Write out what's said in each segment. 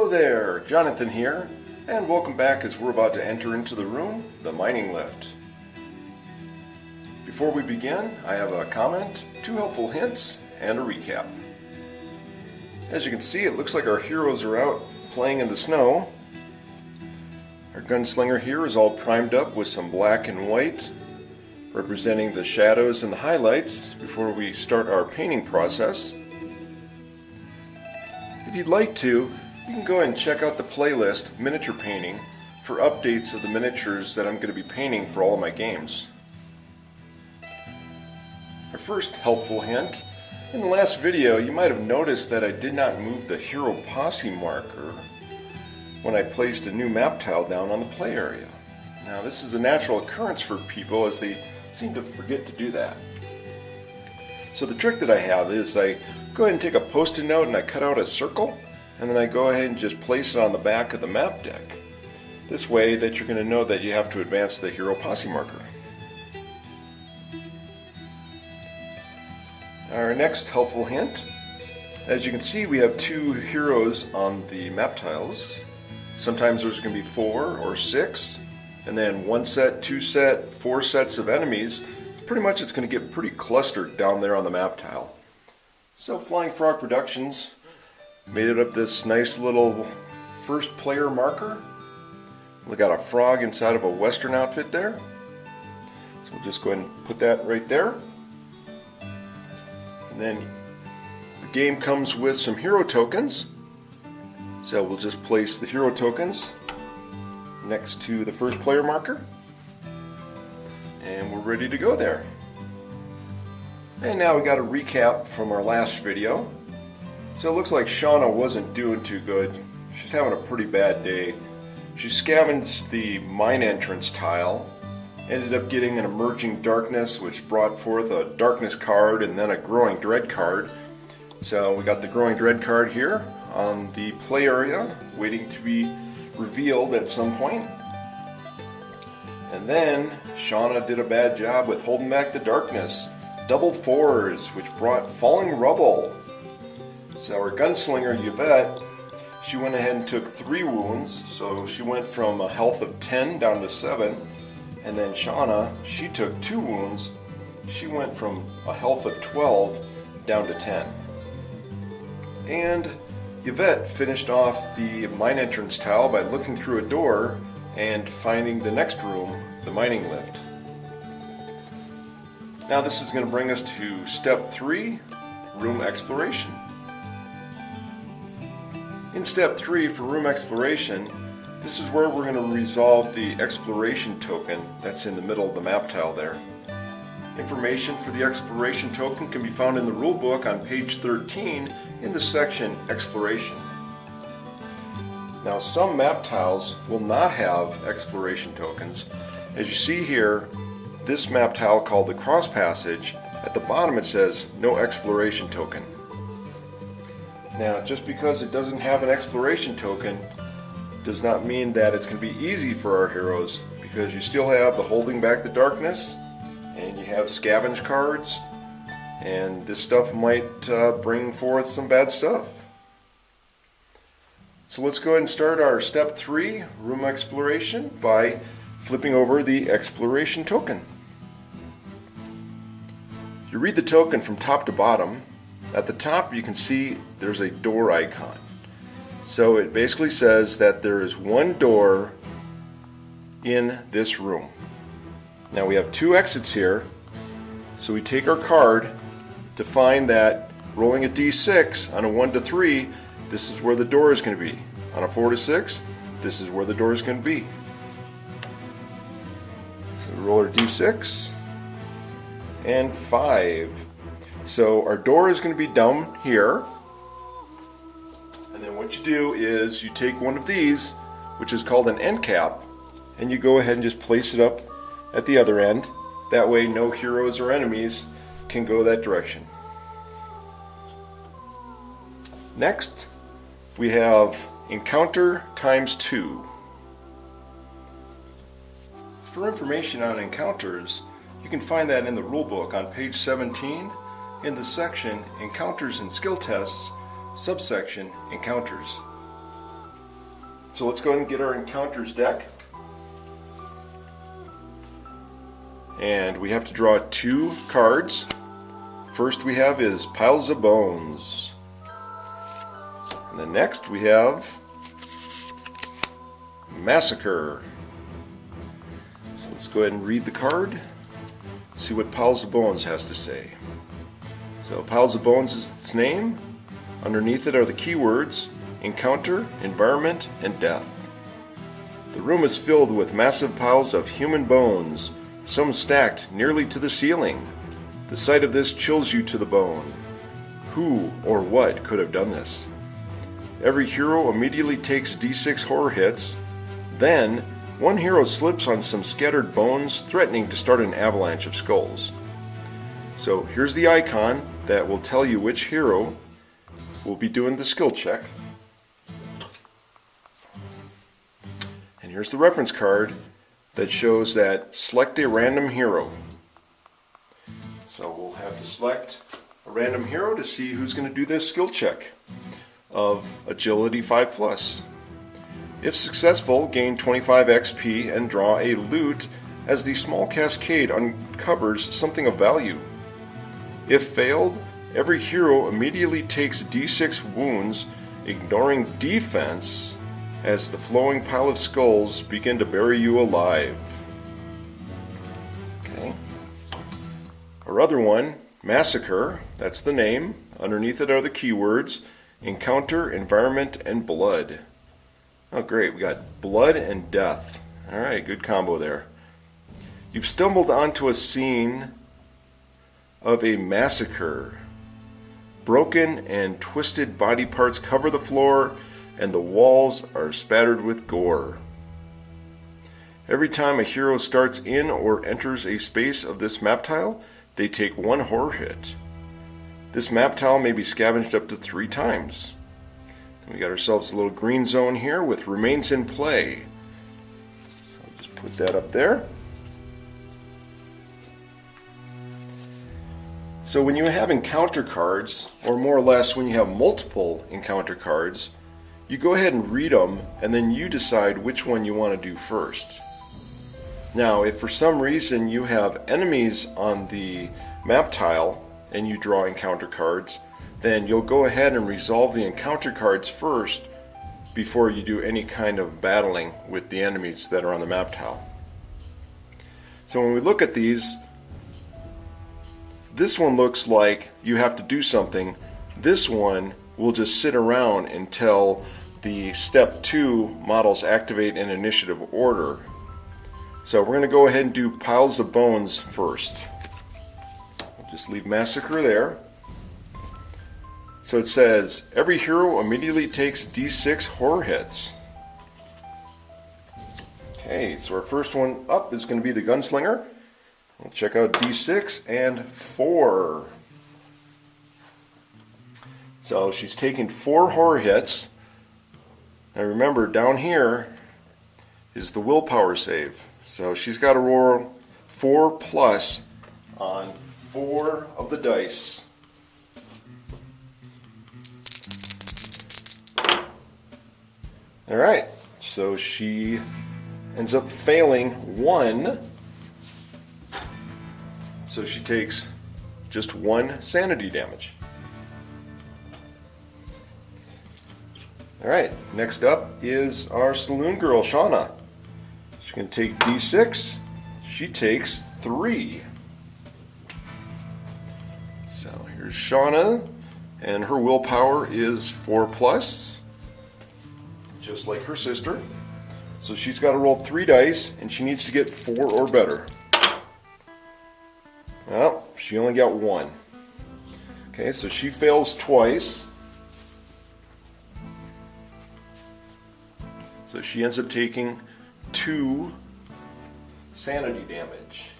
Hello there, Jonathan here, and welcome back as we're about to enter into the room, the mining lift. Before we begin, I have a comment, 2 helpful hints, and a recap. As you can see, it looks like our heroes are out playing in the snow. Our gunslinger here is all primed up with some black and white, representing the shadows and the highlights before we start our painting process. If you'd like to, you can go ahead and check out the playlist, Miniature Painting, for updates of the miniatures that I'm going to be painting for all of my games. Our first helpful hint, in the last video you might have noticed that I did not move the Hero Posse marker when I placed a new map tile down on the play area. Now this is a natural occurrence for people as they seem to forget to do that. So the trick that I have is I go ahead and take a post-it note and I cut out a circle, and then I go ahead and just place it on the back of the map deck. This way that you're going to know that you have to advance the Hero Posse marker. Our next helpful hint, as you can see we have 2 heroes on the map tiles. Sometimes there's going to be 4 or 6, and then 1 set, 2 set, 4 sets of enemies. Pretty much it's going to get pretty clustered down there on the map tile. So Flying Frog Productions made up this nice little first player marker. We got a frog inside of a western outfit there. So we'll just go ahead and put that right there. And then the game comes with some hero tokens. So we'll just place the hero tokens next to the first player marker. And we're ready to go there. And now we got a recap from our last video. So it looks like Shauna wasn't doing too good. She's having a pretty bad day. She scavenged the mine entrance tile, ended up getting an Emerging Darkness, which brought forth a Darkness card and then a Growing Dread card. So we got the Growing Dread card here on the play area, waiting to be revealed at some point. And then Shauna did a bad job with holding back the darkness. Double 4s, which brought Falling Rubble. So our gunslinger Yvette, she went ahead and took 3 wounds, so she went from a health of 10 down to 7. And then Shauna, she took 2 wounds, she went from a health of 12 down to 10. And Yvette finished off the mine entrance tile by looking through a door and finding the next room, the mining lift. Now this is going to bring us to step 3, room exploration. In step 3 for room exploration, this is where we're going to resolve the exploration token that's in the middle of the map tile there. Information for the exploration token can be found in the rulebook on page 13 in the section Exploration. Now some map tiles will not have exploration tokens. As you see here, this map tile called the Cross Passage, at the bottom it says no exploration token. Now just because it doesn't have an exploration token does not mean that it's going to be easy for our heroes, because you still have the Holding Back the Darkness and you have scavenge cards, and this stuff might bring forth some bad stuff. So let's go ahead and start our step 3 room exploration by flipping over the exploration token. You read the token from top to bottom. At the top you can see there's a door icon. So it basically says that there is 1 door in this room. Now we have 2 exits here, so we take our card to find that rolling a d6 on a 1 to 3, this is where the door is going to be. On a 4 to 6, this is where the door is going to be. So we roll our d6 and 5. So our door is going to be down here. And then what you do is you take one of these, which is called an end cap, and you go ahead and just place it up at the other end. That way no heroes or enemies can go that direction. Next, we have Encounter times 2. For information on encounters, you can find that in the rulebook on page 17 in the section Encounters and Skill Tests, subsection Encounters. So let's go ahead and get our encounters deck. And we have to draw 2 cards. First we have is Piles of Bones. And then next we have Massacre. So let's go ahead and read the card, see what Piles of Bones has to say. So Piles of Bones is its name. Underneath it are the keywords encounter, environment, and death. The room is filled with massive piles of human bones, some stacked nearly to the ceiling. The sight of this chills you to the bone. Who or what could have done this? Every hero immediately takes d6 horror hits. Then, one hero slips on some scattered bones, threatening to start an avalanche of skulls. So here's the icon that will tell you which hero will be doing the skill check. And here's the reference card that shows that select a random hero. So we'll have to select a random hero to see who's going to do this skill check of Agility 5+. If successful, gain 25 XP and draw a loot as the small cascade uncovers something of value. If failed, every hero immediately takes d6 wounds, ignoring defense, as the flowing pile of skulls begin to bury you alive. Okay. Our other one, Massacre, that's the name. Underneath it are the keywords encounter, environment, and blood. Oh great, we got blood and death. Alright, good combo there. You've stumbled onto a scene of a massacre. Broken and twisted body parts cover the floor, and the walls are spattered with gore. Every time a hero starts in or enters a space of this map tile, they take 1 horror hit. This map tile may be scavenged up to 3 times. And we got ourselves a little green zone here with remains in play. So I'll just put that up there. So when you have encounter cards, or more or less when you have multiple encounter cards, you go ahead and read them, and then you decide which one you want to do first. Now, if for some reason you have enemies on the map tile and you draw encounter cards, then you'll go ahead and resolve the encounter cards first before you do any kind of battling with the enemies that are on the map tile. So when we look at these, this one looks like you have to do something. This one will just sit around until the step 2 models activate in initiative order. So we're going to go ahead and do Piles of Bones first. We'll just leave Massacre there. So it says every hero immediately takes d6 horror hits. Okay, so our first one up is going to be the Gunslinger. We'll check out d6 and 4. So she's taking 4 horror hits. Now remember, down here is the willpower save. So she's got to roll 4+ on 4 of the dice. Alright, so she ends up failing 1. So she takes just 1 sanity damage. Alright, next up is our saloon girl, Shauna. She's going to take d6. She takes 3. So here's Shauna, and her willpower is 4+, just like her sister. So she's got to roll 3 dice, and she needs to get 4 or better. Well, she only got 1. Okay, so she fails twice. So she ends up taking 2 sanity damage.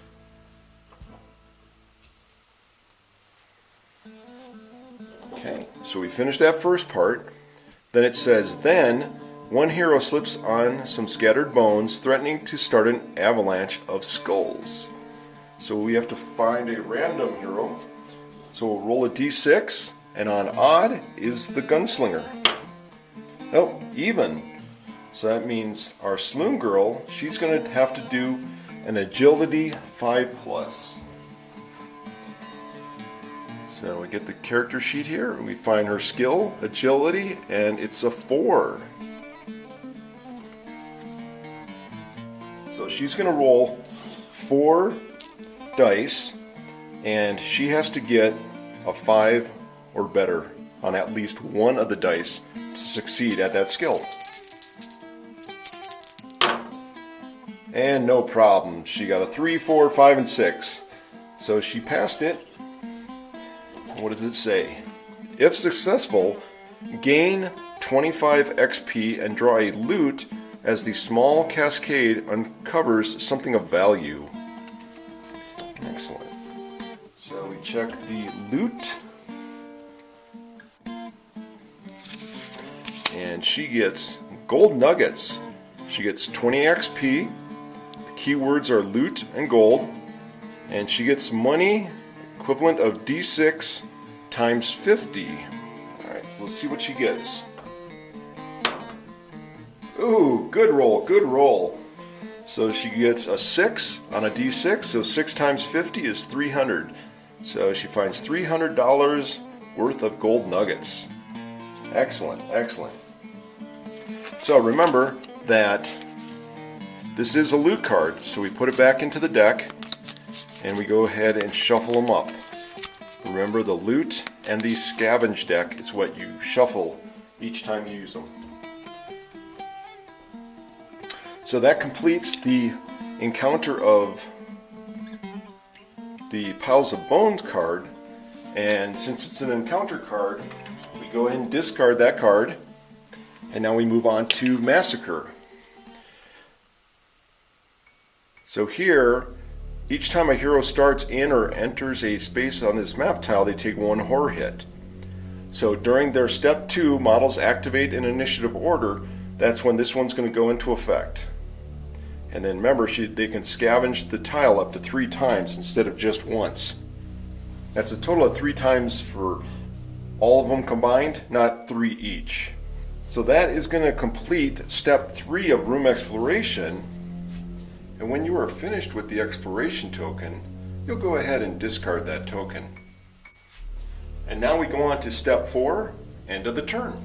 Okay, so we finished that first part. Then it says, then one hero slips on some scattered bones, threatening to start an avalanche of skulls. So we have to find a random hero. So we'll roll a d6, and on odd is the Gunslinger. Oh, even. So that means our Saloon Girl, she's going to have to do an Agility 5+. So we get the character sheet here, and we find her skill, Agility, and it's a 4. So she's going to roll 4 dice, and she has to get a 5 or better on at least one of the dice to succeed at that skill. And no problem. She got a 3, 4, 5, and 6. So she passed it. What does it say? If successful, gain 25 XP and draw a loot as the small cascade uncovers something of value. Excellent. So we check the loot. And she gets gold nuggets. She gets 20 XP. The keywords are loot and gold. And she gets money equivalent of D6 times 50. Alright, so let's see what she gets. Ooh, good roll, good roll. So she gets a 6 on a D6, so 6 times 50 is 300. So she finds $300 worth of gold nuggets. Excellent, excellent. So remember that this is a loot card, so we put it back into the deck and we go ahead and shuffle them up. Remember, the loot and the scavenge deck is what you shuffle each time you use them. So that completes the encounter of the Piles of Bones card, and since it's an encounter card, we go ahead and discard that card, and now we move on to Massacre. So here, each time a hero starts in or enters a space on this map tile, they take 1 horror hit. So during their step 2, models activate in initiative order. That's when this one's going to go into effect. And then remember, they can scavenge the tile up to 3 times instead of just once. That's a total of 3 times for all of them combined, not 3 each. So that is going to complete step 3 of room exploration. And when you are finished with the exploration token, you'll go ahead and discard that token. And now we go on to step 4, end of the turn.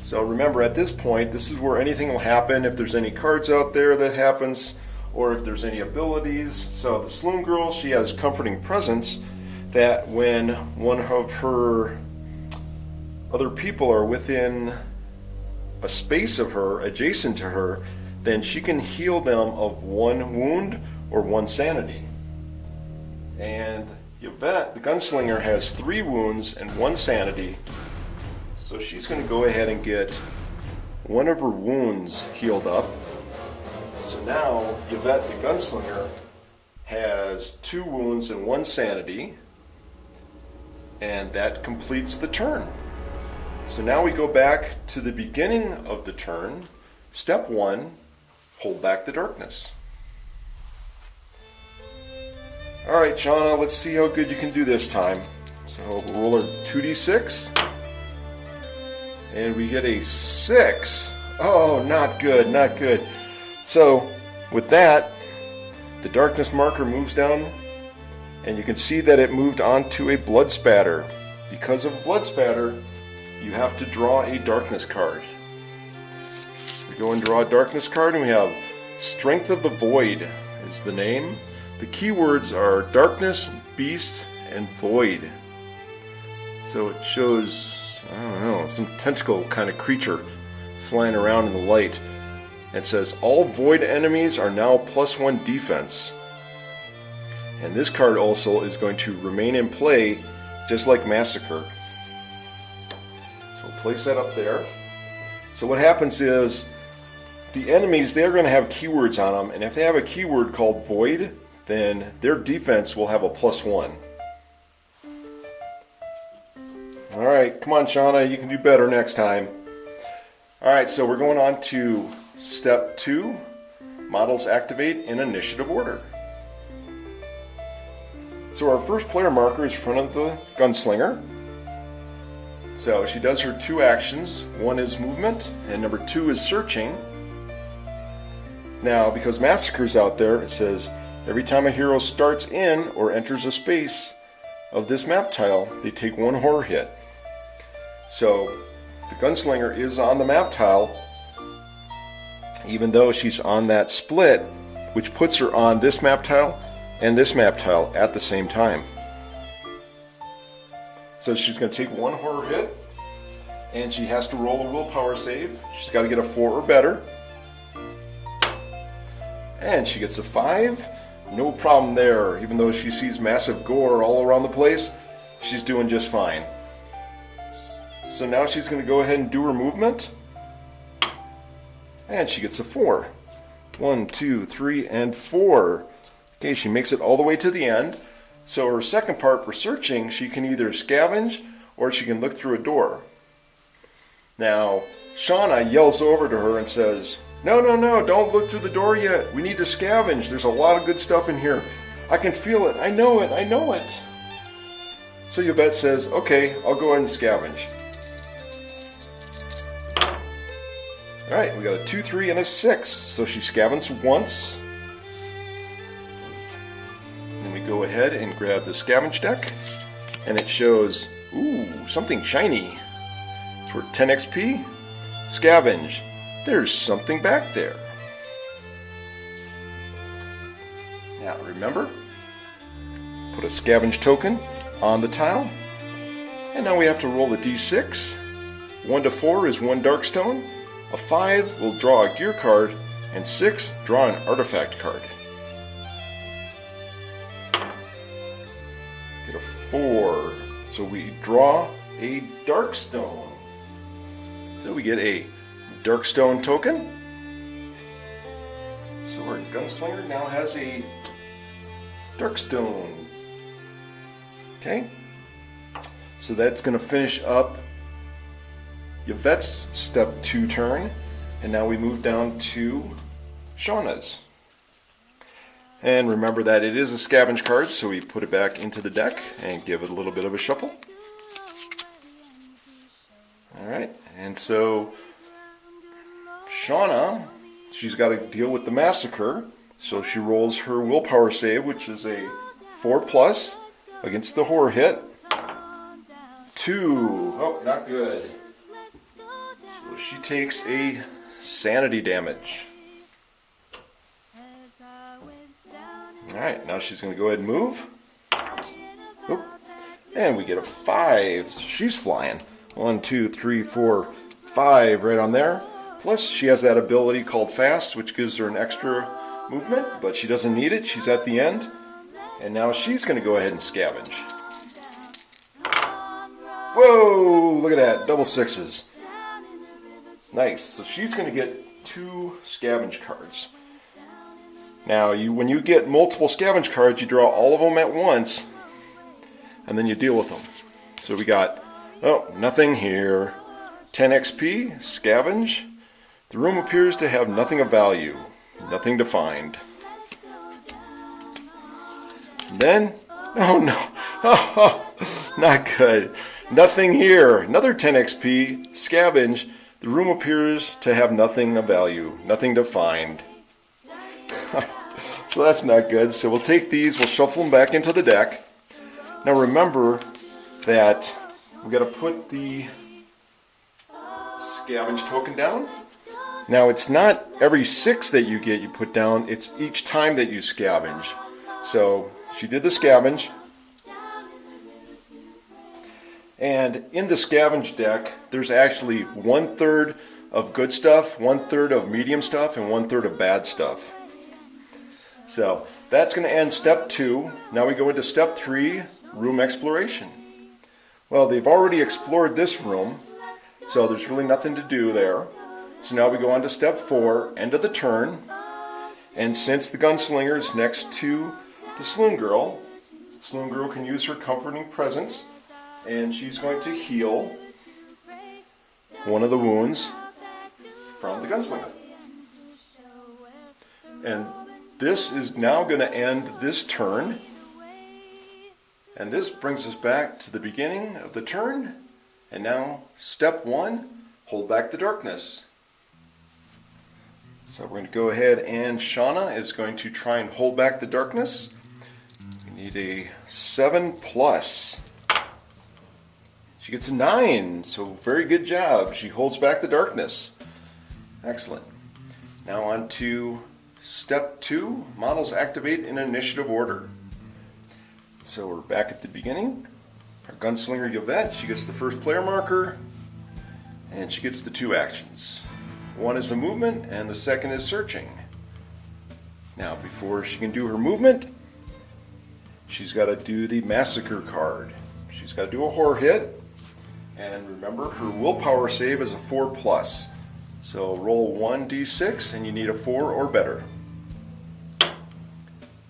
So remember, at this point, this is where anything will happen. If there's any cards out there that happens, or if there's any abilities. So the Saloon Girl, she has Comforting Presence, that when one of her other people are within a space of her, adjacent to her, then she can heal them of 1 wound or 1 sanity. And Yvette, the Gunslinger, has 3 wounds and 1 sanity. So she's going to go ahead and get 1 of her wounds healed up. So now Yvette, the Gunslinger, has 2 wounds and 1 sanity. And that completes the turn. So now we go back to the beginning of the turn. Step 1, hold back the darkness. Alright, Shauna, let's see how good you can do this time. So we'll roll our 2d6. And we get a 6. Oh, not good, not good. So with that, the darkness marker moves down, and you can see that it moved onto a blood spatter. Because of blood spatter, you have to draw a darkness card. We go and draw a darkness card, and we have Strength of the Void is the name. The keywords are darkness, beast, and void. So it shows, I don't know, some tentacle kind of creature flying around in the light. It says all void enemies are now +1 defense. And this card also is going to remain in play just like Massacre. Place that up there. So what happens is the enemies, they're going to have keywords on them, and if they have a keyword called void, then their defense will have a +1. Alright, come on Shauna, you can do better next time. Alright, so we're going on to step 2, models activate in initiative order. So our first player marker is in front of the Gunslinger. So she does her 2 actions. One is movement, and number 2 is searching. Now, because Massacre's out there, it says, every time a hero starts in or enters a space of this map tile, they take 1 horror hit. So, the Gunslinger is on the map tile, even though she's on that split, which puts her on this map tile and this map tile at the same time. So she's going to take 1 horror hit, and she has to roll a willpower save. She's got to get a 4 or better. And she gets a 5. No problem there. Even though she sees massive gore all around the place, she's doing just fine. So now she's going to go ahead and do her movement. And she gets a 4. 1, 2, 3, and 4. Okay, she makes it all the way to the end. So her second part for searching, she can either scavenge or she can look through a door. Now, Shauna yells over to her and says, no, don't look through the door yet. We need to scavenge. There's a lot of good stuff in here. I can feel it. I know it. So Yvette says, okay, I'll go ahead and scavenge. Alright, we got a 2, 3, and a 6. So she scavenges once. Then we go ahead and grab the scavenge deck. And it shows, ooh, something shiny. For 10 XP, scavenge. There's something back there. Now remember, put a scavenge token on the tile. And now we have to roll a d6. 1 to 4 is 1 Darkstone. A 5 will draw a gear card. And 6, draw an artifact card. Get a 4. So we draw a Darkstone. So we get a Darkstone token. So our Gunslinger now has a Darkstone. Okay. So that's going to finish up Yvette's step 2 turn. And now we move down to Shauna's. And remember that it is a scavenge card, so we put it back into the deck and give it a little bit of a shuffle. Alright, and so Shauna, she's got to deal with the Massacre, so she rolls her willpower save, which is a 4+ against the horror hit. 2, oh, not good. So she takes a sanity damage. Alright, now she's going to go ahead and move. Oop. And we get a 5, so she's flying. 1, 2, 3, 4, 5 right on there. Plus she has that ability called Fast, which gives her an extra movement, but she doesn't need it. She's at the end. And now she's going to go ahead and scavenge. Whoa, look at that, double 6s. Nice, so she's going to get 2 scavenge cards. Now, when you get multiple scavenge cards, you draw all of them at once, and then you deal with them. So we got, oh, nothing here. 10 XP, scavenge. The room appears to have nothing of value, nothing to find. And then, oh no, not good. Nothing here. Another 10 XP, scavenge. The room appears to have nothing of value, nothing to find. So that's not good. So we'll take these, we'll shuffle them back into the deck. Now remember that we've got to put the scavenge token down. Now it's not every 6 that you get you put down, it's each time that you scavenge. So she did the scavenge. And in the scavenge deck, there's actually 1/3 of good stuff, 1/3 of medium stuff, and 1/3 of bad stuff. So that's going to end step 2. Now we go into step 3, room exploration. Well, they've already explored this room, so there's really nothing to do there. So now we go on to step 4, end of the turn. And since the Gunslinger is next to the Saloon Girl can use her comforting presence, and she's going to heal one of the wounds from the Gunslinger. And this is now going to end this turn. And this brings us back to the beginning of the turn. And now, step 1, hold back the darkness. So we're going to go ahead, and Shauna is going to try and hold back the darkness. We need a 7 plus. She gets a 9, so very good job. She holds back the darkness. Excellent. Now on to step 2, models activate in initiative order. So we're back at the beginning. Our gunslinger Yvette, she gets the first player marker, and she gets the 2 actions. One is the movement, and the second is searching. Now, before she can do her movement, she's got to do the massacre card. She's got to do a horror hit, and remember, her willpower save is a 4 plus. So roll 1d6, and you need a 4 or better.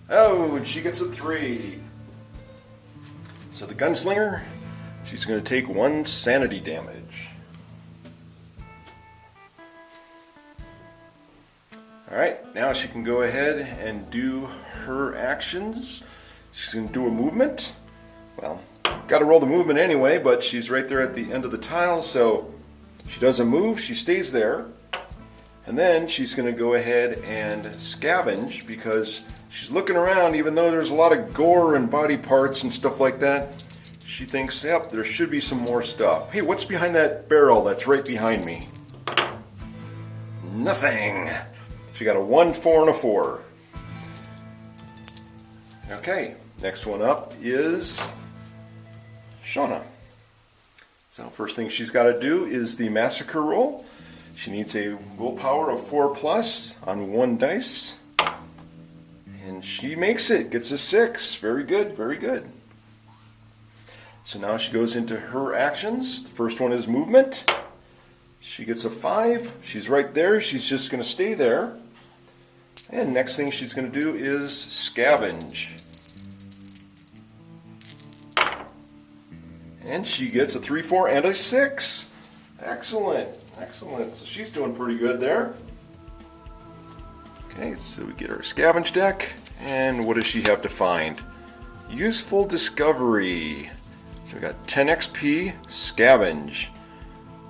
Oh, and she gets a 3. So the gunslinger, she's going to take 1 sanity damage. Alright, now she can go ahead and do her actions. She's going to do a movement. Well, got to roll the movement anyway, but she's right there at the end of the tile, so she doesn't move, she stays there. And then she's going to go ahead and scavenge because she's looking around, even though there's a lot of gore and body parts and stuff like that. She thinks, yep, there should be some more stuff. Hey, what's behind that barrel that's right behind me? Nothing. She got a 1, 4, and a 4. Okay, next one up is Shauna. So first thing she's got to do is the massacre roll. She needs a willpower of 4 plus on 1 dice. And she makes it, gets a 6. Very good, very good. So now she goes into her actions. The first one is movement. She gets a 5. She's right there. She's just going to stay there. And next thing she's going to do is scavenge. And she gets a 3, 4, and a 6. Excellent, excellent. So she's doing pretty good there. Okay, so we get our scavenge deck. And what does she have to find? Useful discovery. So we got 10 XP, scavenge.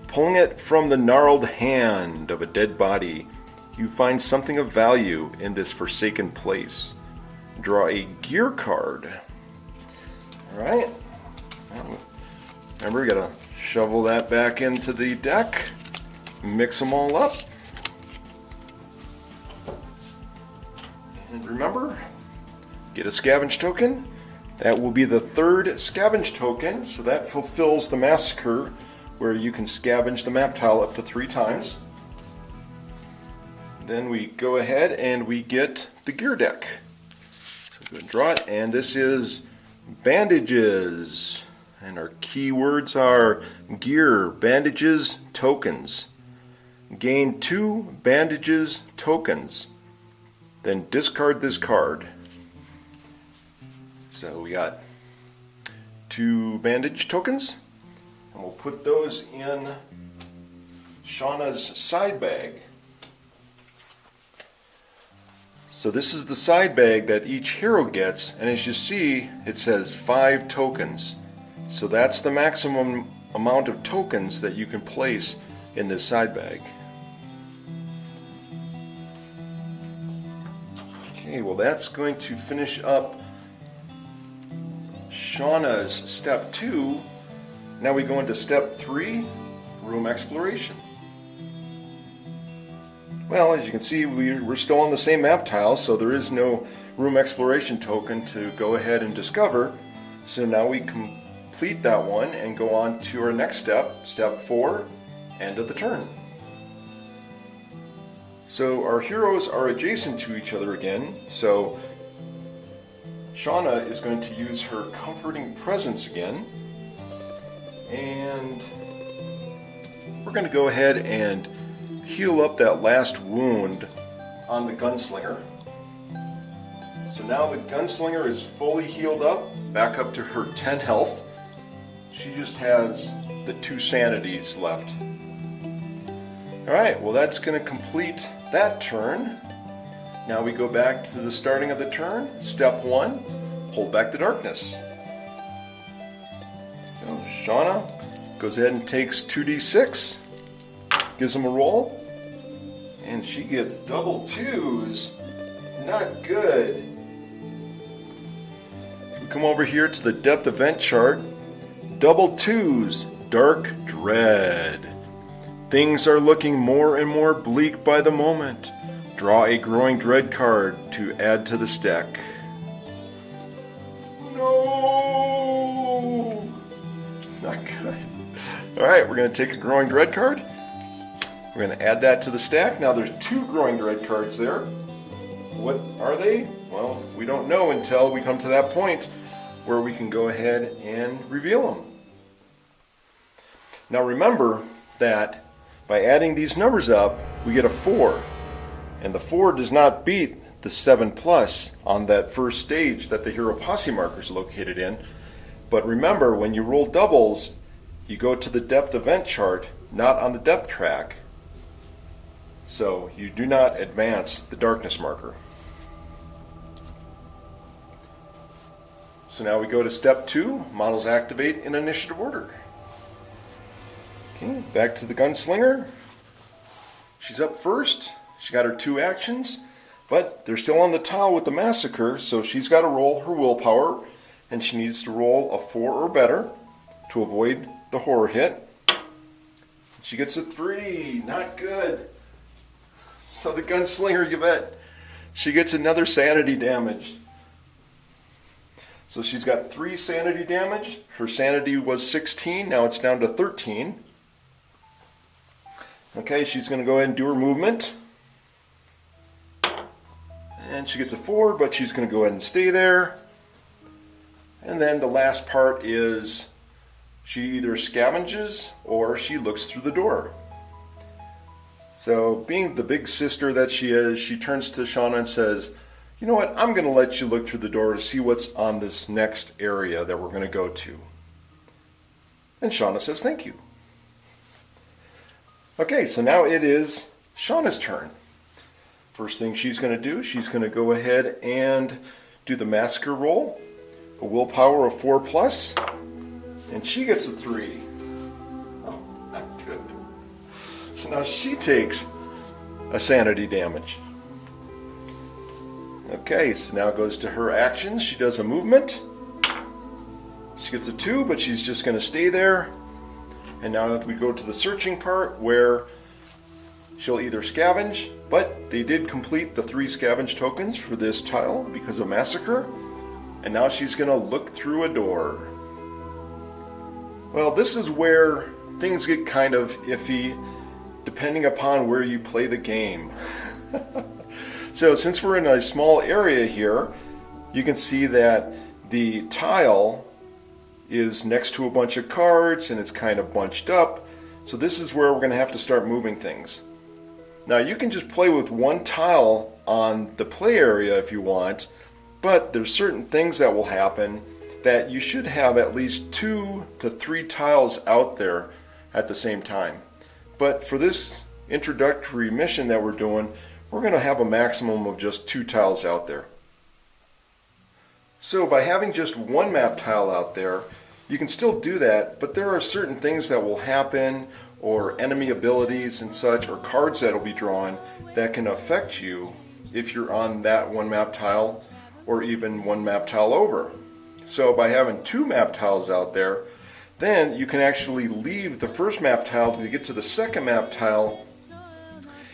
Pulling it from the gnarled hand of a dead body, you find something of value in this forsaken place. Draw a gear card. Alright. Remember, we gotta shovel that back into the deck. Mix them all up. And remember, get a scavenge token. That will be the 3rd scavenge token, so that fulfills the massacre where you can scavenge the map tile up to 3 times. Then we go ahead and we get the gear deck. So go and draw it, and this is bandages. And our keywords are gear, bandages, tokens. Gain 2 bandages tokens. Then discard this card. So we got 2 bandage tokens. And we'll put those in Shauna's side bag. So this is the side bag that each hero gets, and as you see, it says 5 tokens. So that's the maximum amount of tokens that you can place in this side bag. Okay, well that's going to finish up Shauna's step 2. Now we go into step 3, room exploration. Well, as you can see, we're still on the same map tile, so there is no room exploration token to go ahead and discover. So now we complete that one and go on to our next step, step 4, end of the turn. So our heroes are adjacent to each other again, so Shauna is going to use her comforting presence again, and we're going to go ahead and heal up that last wound on the gunslinger. So now the gunslinger is fully healed up, back up to her 10 health. She just has the 2 sanities left. Alright, well that's going to complete that turn. Now we go back to the starting of the turn. Step 1, hold back the darkness. So Shauna, goes ahead and takes 2d6, gives him a roll, and she gets double twos. Not good. So we come over here to the depth event chart. Double twos, Dark Dread. Things are looking more and more bleak by the moment. Draw a Growing Dread card to add to the stack. No! Not good. Alright, we're going to take a Growing Dread card. We're going to add that to the stack. Now there's 2 Growing Dread cards there. What are they? Well, we don't know until we come to that point where we can go ahead and reveal them. Now remember that by adding these numbers up, we get a 4. And the 4 does not beat the 7+ on that first stage that the Hero Posse marker is located in. But remember, when you roll doubles, you go to the depth event chart, not on the depth track. So you do not advance the darkness marker. So now we go to step 2, models activate in initiative order. Okay, back to the gunslinger. She's up first. She got her 2 actions, but they're still on the tile with the massacre, so she's got to roll her willpower, and she needs to roll a 4 or better to avoid the horror hit. She gets a 3, not good. So the gunslinger, you bet, she gets another sanity damage. So she's got 3 sanity damage. Her sanity was 16, now it's down to 13. Okay, she's going to go ahead and do her movement. And she gets a 4, but she's going to go ahead and stay there. And then the last part is she either scavenges or she looks through the door. So being the big sister that she is, she turns to Shauna and says, you know what, I'm going to let you look through the door to see what's on this next area that we're going to go to. And Shauna says, thank you. Okay, so now it is Shauna's turn. First thing she's going to do, she's going to go ahead and do the massacre roll. A willpower of 4+, and she gets a 3. Oh, not good. So now she takes a sanity damage. Okay, so now it goes to her actions. She does a movement. She gets a 2, but she's just going to stay there. And now we go to the searching part where she'll either scavenge, but they did complete the 3 scavenge tokens for this tile because of massacre. And now she's going to look through a door. Well, this is where things get kind of iffy depending upon where you play the game. So since we're in a small area here, you can see that the tile is next to a bunch of cards and it's kind of bunched up. So this is where we're going to have to start moving things. Now you can just play with one tile on the play area if you want, but there's certain things that will happen that you should have at least 2 to 3 tiles out there at the same time. But for this introductory mission that we're doing, we're going to have a maximum of just 2 tiles out there. So by having just one map tile out there, you can still do that, but there are certain things that will happen, or enemy abilities and such, or cards that will be drawn that can affect you if you're on that one map tile, or even one map tile over. So by having 2 map tiles out there, then you can actually leave the first map tile to get to the second map tile,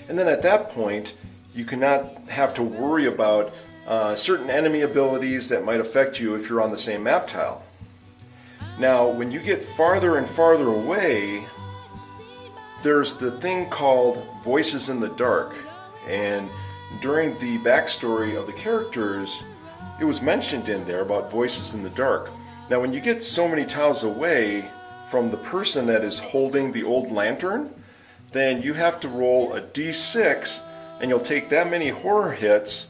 and then at that point you cannot have to worry about certain enemy abilities that might affect you if you're on the same map tile. Now when you get farther and farther away, there's the thing called Voices in the Dark, and during the backstory of the characters, it was mentioned in there about Voices in the Dark. Now when you get so many tiles away from the person that is holding the old lantern, then you have to roll a d6, and you'll take that many horror hits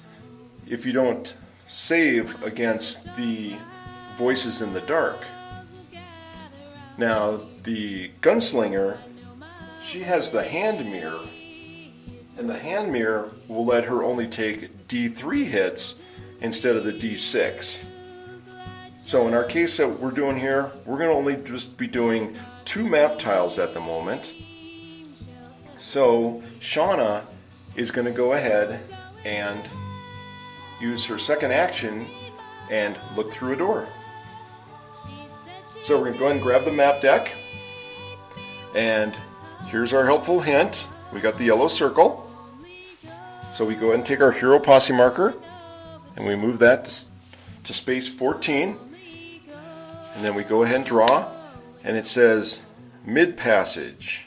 if you don't save against the Voices in the Dark. Now the gunslinger, she has the hand mirror, and the hand mirror will let her only take d3 hits instead of the d6. So in our case that we're doing here, we're going to only just be doing 2 map tiles at the moment. So Shauna is going to go ahead and use her second action and look through a door. So we're going to go ahead and grab the map deck, and here's our helpful hint. We got the yellow circle. So we go ahead and take our hero posse marker and we move that to space 14, and then we go ahead and draw, and it says mid passage.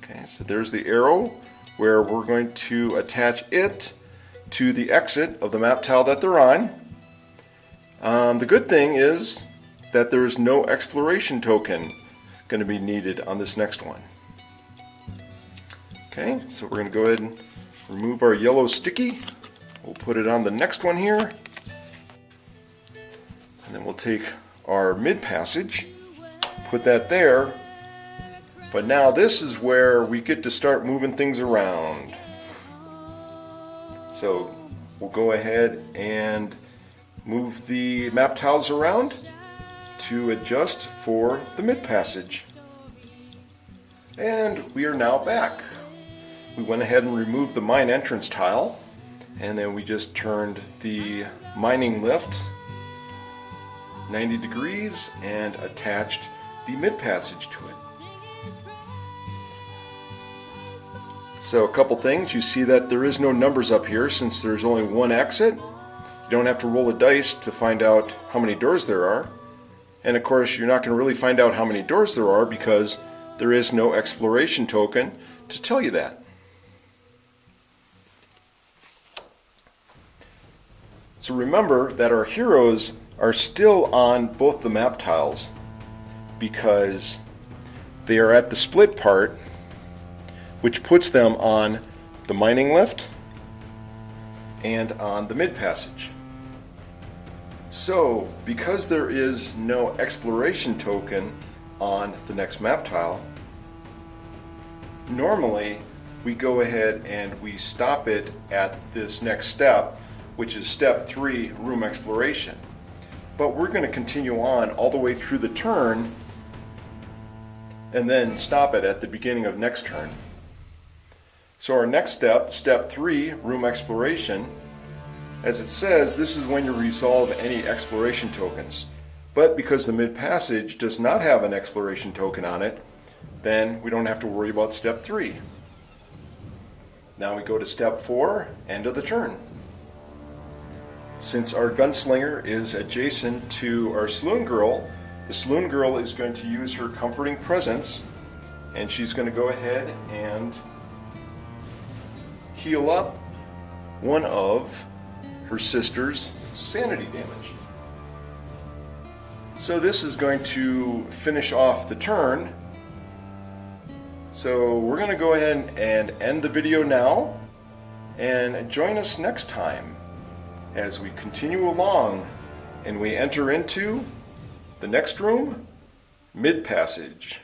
Okay, so there's the arrow where we're going to attach it to the exit of the map tile that they're on. The good thing is that there is no exploration token going to be needed on this next one. Okay, so we're going to go ahead and remove our yellow sticky. We'll put it on the next one here. And then we'll take our mid passage, put that there. But now this is where we get to start moving things around. So we'll go ahead and move the map tiles around to adjust for the mid passage. And we are now back. We went ahead and removed the mine entrance tile, and then we just turned the mining lift 90 degrees and attached the mid passage to it. So a couple things, you see that there is no numbers up here since there's only one exit. You don't have to roll a dice to find out how many doors there are. And of course you're not going to really find out how many doors there are because there is no exploration token to tell you that. So remember that our heroes are still on both the map tiles because they are at the split part, which puts them on the mining lift and on the mid passage. So because there is no exploration token on the next map tile, normally we go ahead and we stop it at this next step, which is step 3, room exploration. But we're going to continue on all the way through the turn and then stop it at the beginning of next turn. So our next step, step 3, room exploration, as it says, this is when you resolve any exploration tokens. But because the mid passage does not have an exploration token on it, then we don't have to worry about step 3. Now we go to step 4, end of the turn. Since our gunslinger is adjacent to our saloon girl, the saloon girl is going to use her comforting presence, and she's going to go ahead and heal up one of her sister's sanity damage. So this is going to finish off the turn. So we're going to go ahead and end the video now, and join us next time as we continue along and we enter into the next room, mid passage.